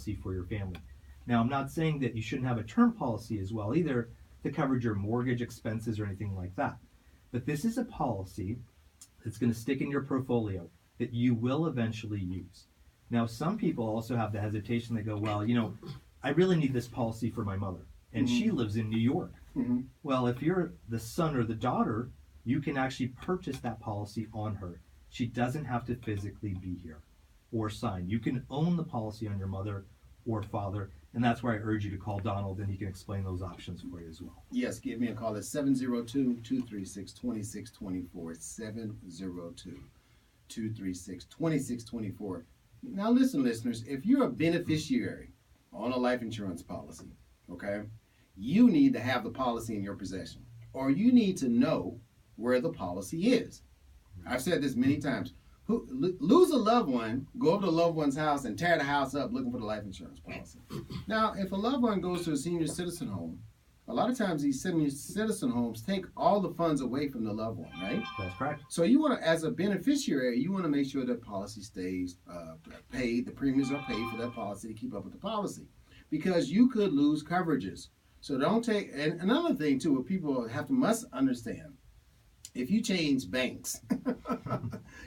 policy for your family. Now, I'm not saying that you shouldn't have a term policy as well either to cover your mortgage expenses or anything like that. But this is a policy that's going to stick in your portfolio that you will eventually use. Now, some people also have the hesitation. They go, well, I really need this policy for my mother, and she lives in New York. Well, if you're the son or the daughter, you can actually purchase that policy on her. She doesn't have to physically be here or sign. You can own the policy on your mother or father, and that's where I urge you to call Donald, and he can explain those options for you as well. Yes, give me a call at 702-236-2624, 702-236-2624. Now listen, listeners, if you're a beneficiary on a life insurance policy, okay, you need to have the policy in your possession, or you need to know where the policy is. I've said this many times. Lose a loved one, go over to a loved one's house and tear the house up looking for the life insurance policy. Now, if a loved one goes to a senior citizen home, a lot of times these senior citizen homes take all the funds away from the loved one, right? That's correct. So you want to, as a beneficiary, you want to make sure that policy stays paid, the premiums are paid for that policy to keep up with the policy, because you could lose coverages. So don't take, and another thing too, what people must understand, if you change banks,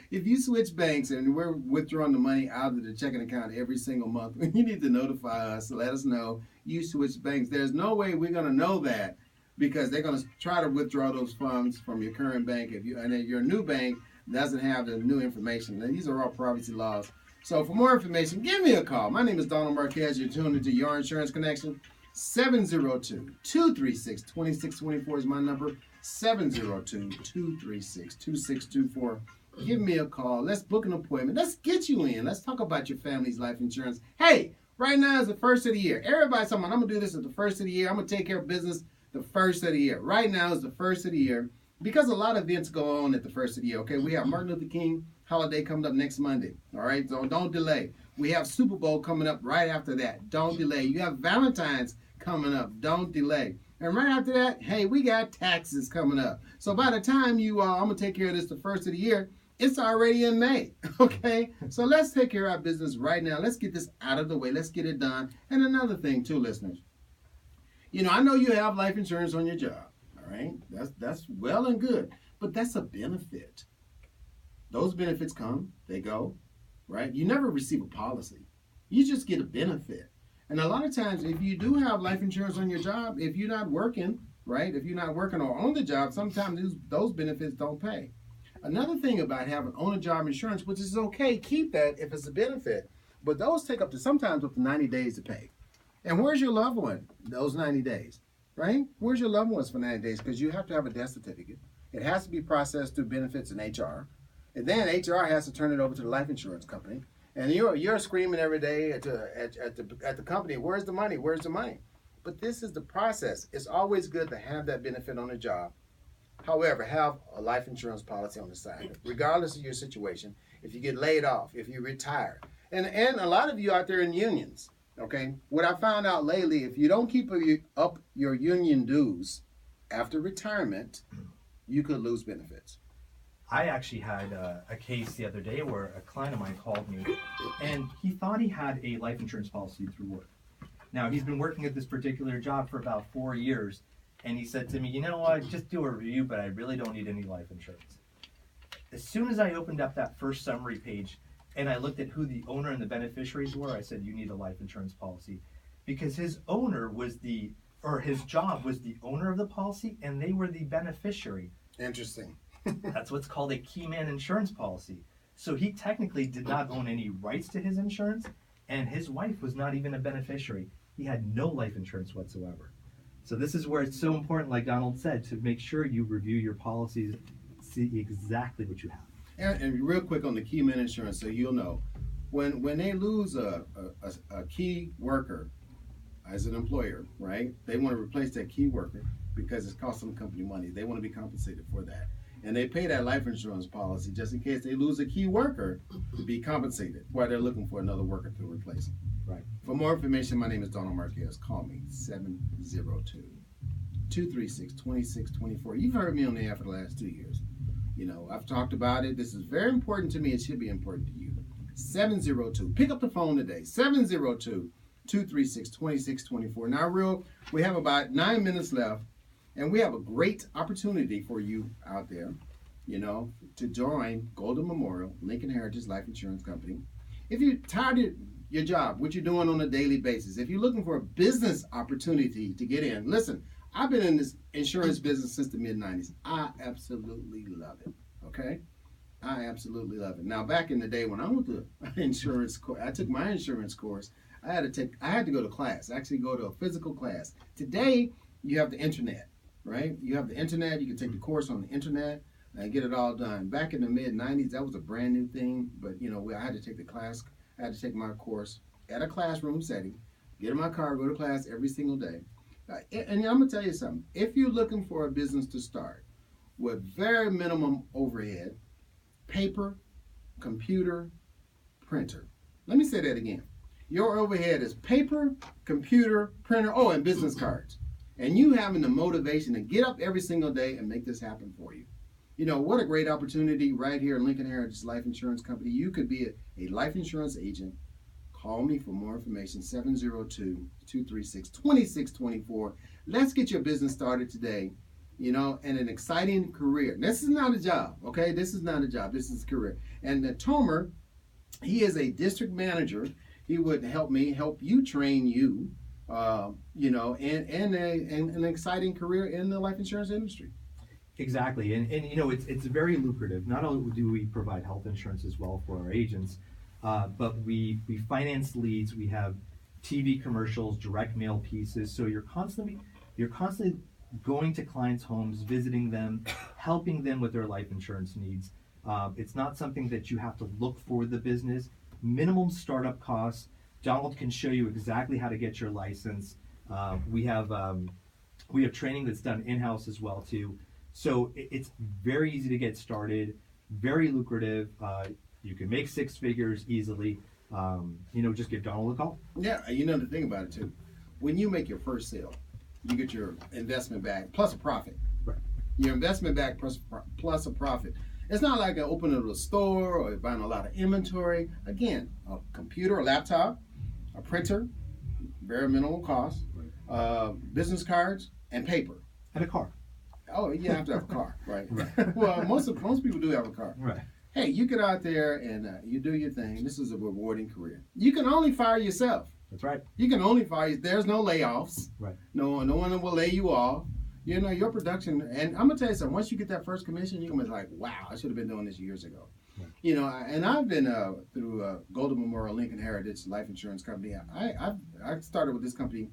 if you switch banks and we're withdrawing the money out of the checking account every single month, you need to notify us, let us know you switched banks. There's no way we're going to know that, because they're going to try to withdraw those funds from your current bank. And your new bank doesn't have the new information. Now, these are all privacy laws. So for more information, give me a call. My name is Donald Marquez. You're tuned into Your Insurance Connection. 702-236-2624 is my number. 702-236-2624. Give me a call. Let's book an appointment. Let's get you in. Let's talk about your family's life insurance. Hey, right now is the first of the year. Everybody's talking about, I'm going to do this at the first of the year. I'm going to take care of business the first of the year. Right now is the first of the year, because a lot of events go on at the first of the year. Okay, we have Martin Luther King holiday coming up next Monday. All right, so don't delay. We have Super Bowl coming up right after that. Don't delay. You have Valentine's coming up. Don't delay. And right after that, hey, we got taxes coming up. So by the time I'm going to take care of this the first of the year, it's already in May, okay? So let's take care of our business right now. Let's get this out of the way. Let's get it done. And another thing too, listeners, I know you have life insurance on your job, all right? That's well and good, but that's a benefit. Those benefits come, they go, right? You never receive a policy. You just get a benefit. And a lot of times, if you do have life insurance on your job, if you're not working, right? If you're not working or on the job, sometimes those benefits don't pay. Another thing about having on-the-job insurance, which is okay, keep that if it's a benefit, but those take sometimes up to 90 days to pay. And where's your loved one those 90 days, right? Where's your loved ones for 90 days? Because you have to have a death certificate. It has to be processed through benefits and HR. And then HR has to turn it over to the life insurance company. And you're screaming every day at the company, where's the money? Where's the money? But this is the process. It's always good to have that benefit on the job. However, have a life insurance policy on the side, regardless of your situation. If you get laid off, if you retire. And a lot of you out there in unions, okay? What I found out lately, if you don't keep up your union dues after retirement, you could lose benefits. I actually had a case the other day where a client of mine called me, and he thought he had a life insurance policy through work. Now, he's been working at this particular job for about 4 years, and he said to me, I just do a review, but I really don't need any life insurance. As soon as I opened up that first summary page and I looked at who the owner and the beneficiaries were, I said, you need a life insurance policy, because his owner his job was the owner of the policy, and they were the beneficiary. Interesting. That's what's called a key man insurance policy. So he technically did not own any rights to his insurance, and his wife was not even a beneficiary. He had no life insurance whatsoever. So this is where it's so important, like Donald said, to make sure you review your policies, see exactly what you have. And real quick on the key man insurance, so you'll know, when they lose a key worker as an employer, right, they want to replace that key worker because it's costing the company money. They want to be compensated for that. And they pay that life insurance policy just in case they lose a key worker to be compensated while they're looking for another worker to replace them. Right. For more information, my name is Donald Marquez. Call me, 702-236-2624. You've heard me on the air for the last 2 years. I've talked about it. This is very important to me. It should be important to you. 702. Pick up the phone today. 236-2624. Now, real, we have about 9 minutes left, and we have a great opportunity for you out there, to join Golden Memorial Lincoln Heritage Life Insurance Company. If you're tired of your job, what you're doing on a daily basis, if you're looking for a business opportunity to get in, listen, I've been in this insurance business since the mid-90s. I absolutely love it, okay? I absolutely love it. Now, back in the day when I went to insurance, I took my insurance course. I had to go to class, actually go to a physical class. Today, you have the internet, right? You have the internet. You can take the course on the internet and get it all done. Back in the mid-90s, that was a brand new thing. But, I had to take the class. I had to take my course at a classroom setting, get in my car, go to class every single day. And I'm going to tell you something. If you're looking for a business to start with very minimum overhead, paper, computer, printer. Let me say that again. Your overhead is paper, computer, printer, and business cards. And you having the motivation to get up every single day and make this happen for you. What a great opportunity right here in Lincoln Heritage Life Insurance Company. You could be a life insurance agent. Call me for more information, 702-236-2624. Let's get your business started today, and an exciting career. This is not a job, okay? This is not a job. This is a career. And Tomer, he is a district manager. He would help you, train you, and an exciting career in the life insurance industry. Exactly, and it's very lucrative. Not only do we provide health insurance as well for our agents, but we finance leads. We have TV commercials, direct mail pieces. So you're constantly going to clients' homes, visiting them, helping them with their life insurance needs. It's not something that you have to look for the business. Minimum startup costs. Donald can show you exactly how to get your license. We have training that's done in-house as well too. So it's very easy to get started, very lucrative. You can make 6 figures easily. Just give Donald a call. Yeah, the thing about it too, when you make your first sale, you get your investment back plus a profit. Right. Your investment back plus a profit. It's not like opening a store or buying a lot of inventory. Again, a computer, a laptop, a printer, very minimal cost, business cards, and paper. And a car. Oh, you have to have a car, right? Right. Well, most people do have a car. Right. Hey, you get out there and you do your thing. This is a rewarding career. You can only fire yourself. That's right. You can only fire. There's no layoffs. Right. No one will lay you off. Your production. And I'm gonna tell you something. Once you get that first commission, you're gonna be like, wow, I should have been doing this years ago. Right. And I've been through Golden Memorial Lincoln Heritage Life Insurance Company. I started with this company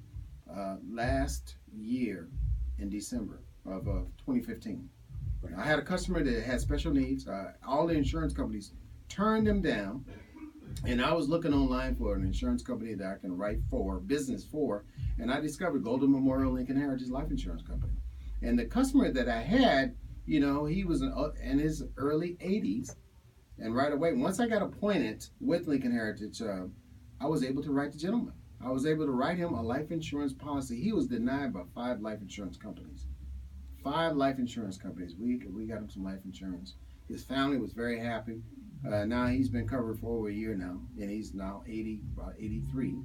last year in December of 2015. Right. I had a customer that had special needs. All the insurance companies turned them down, and I was looking online for an insurance company that I can write for, business for, and I discovered Golden Memorial Lincoln Heritage Life Insurance Company. And the customer that I had, he was in his early 80s, and right away, once I got appointed with Lincoln Heritage, I was able to write the gentleman. I was able to write him a life insurance policy. He was denied by 5 life insurance companies. 5 life insurance companies. We got him some life insurance. His family was very happy. Now he's been covered for over a year now, and he's now about 83.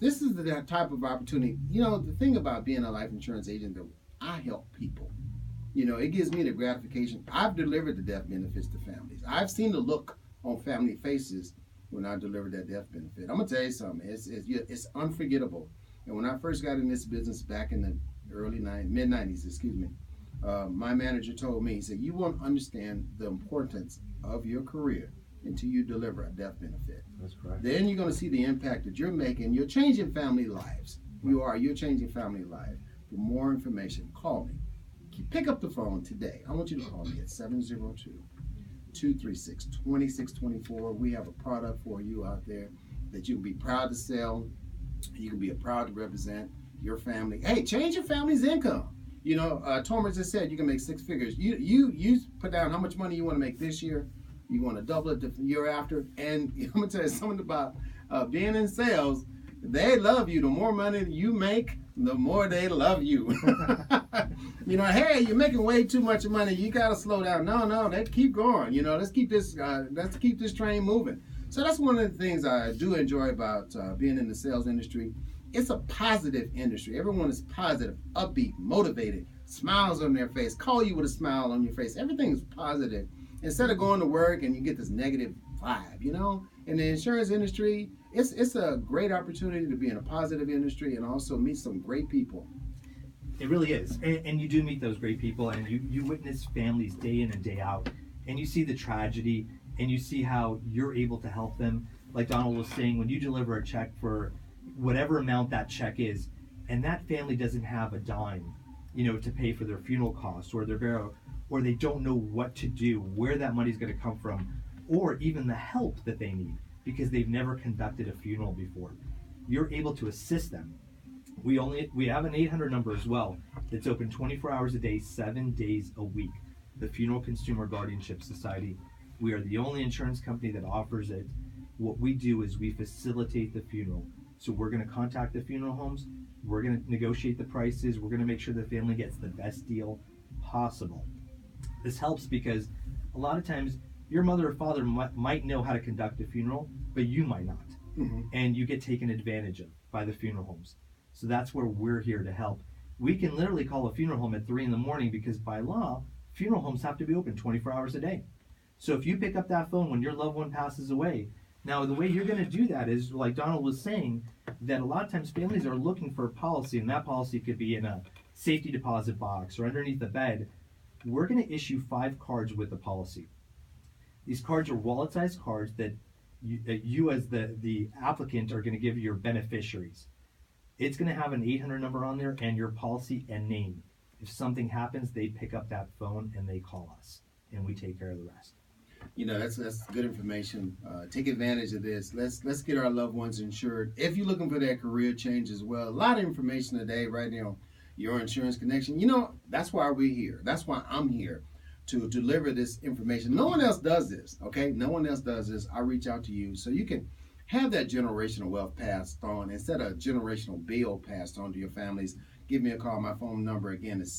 This is the type of opportunity. The thing about being a life insurance agent, that I help people. It gives me the gratification. I've delivered the death benefits to families. I've seen the look on family faces when I delivered that death benefit. I'm gonna tell you something. It's unforgettable. And when I first got in this business back in the mid-90s, my manager told me, he said, you won't understand the importance of your career until you deliver a death benefit. That's correct. Then you're going to see the impact that you're making. You're changing family lives. Right. You're changing family lives. For more information, call me. Pick up the phone today. I want you to call me at 702-236-2624. We have a product for you out there that you'll be proud to sell. You can be proud to represent your family. Hey, change your family's income. Tomer just said you can make 6 figures. You put down how much money you want to make this year. You want to double it the year after. And I'm going to tell you something about being in sales. They love you. The more money you make, the more they love you. Hey, you're making way too much money. You got to slow down. No, they keep going. Let's keep this train moving. So that's one of the things I do enjoy about being in the sales industry. It's a positive industry. Everyone is positive, upbeat, motivated, smiles on their face, call you with a smile on your face. Everything is positive. Instead of going to work and you get this negative vibe, you know? In the insurance industry, it's a great opportunity to be in a positive industry and also meet some great people. It really is. And you do meet those great people, and you witness families day in and day out, and you see the tragedy, and you see how you're able to help them. Like Donald was saying, when you deliver a check for whatever amount that check is, and that family doesn't have a dime, to pay for their funeral costs or their burial, or they don't know what to do, where that money's going to come from, or even the help that they need because they've never conducted a funeral before. You're able to assist them. We have an 800 number as well that's open 24 hours a day, 7 days a week. The Funeral Consumer Guardianship Society. We are the only insurance company that offers it. What we do is we facilitate the funeral. So we're going to contact the funeral homes. We're going to negotiate the prices. We're going to make sure the family gets the best deal possible. This helps because a lot of times your mother or father might know how to conduct a funeral, but you might not. Mm-hmm. And you get taken advantage of by the funeral homes. So that's where we're here to help. We can literally call a funeral home at 3 a.m. because by law, funeral homes have to be open 24 hours a day. So if you pick up that phone when your loved one passes away, now the way you're going to do that is, like Donald was saying, that a lot of times families are looking for a policy, and that policy could be in a safety deposit box or underneath the bed. We're going to issue 5 cards with the policy. These cards are wallet-sized cards that you as the applicant are going to give your beneficiaries. It's going to have an 800 number on there and your policy and name. If something happens, they pick up that phone and they call us, and we take care of the rest. That's good information. Take advantage of this. Let's get our loved ones insured. If you're looking for that career change as well, a lot of information today right now. Your Insurance Connection. That's why we're here. That's why I'm here to deliver this information. No one else does this. Okay, no one else does this. I reach out to you so you can have that generational wealth passed on instead of generational bill passed on to your families. Give me a call. My phone number again is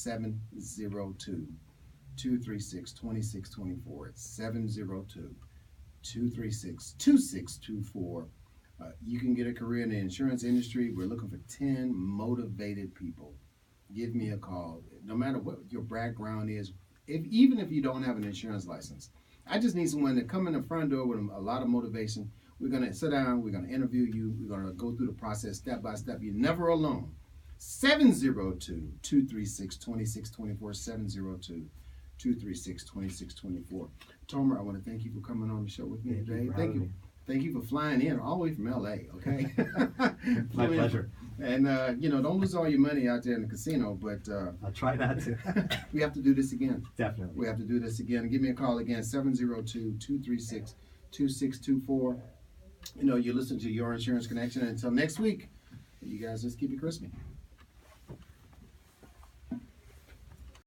702-236-2624. It's 702-236-2624. You can get a career in the insurance industry. We're looking for 10 motivated people. Give me a call. No matter what your background is, even if you don't have an insurance license, I just need someone to come in the front door with a lot of motivation. We're going to sit down. We're going to interview you. We're going to go through the process step by step. You're never alone. 702-236-2624. 702-236-2624. Tomer, I want to thank you for coming on the show with me today. Thank you. Thank you for flying in all the way from LA, okay? My pleasure. And, don't lose all your money out there in the casino, but... I'll try not to. We have to do this again. Definitely. We have to do this again. Give me a call again, 702-236-2624. You're listening to Your Insurance Connection. Until next week, you guys just keep it crispy.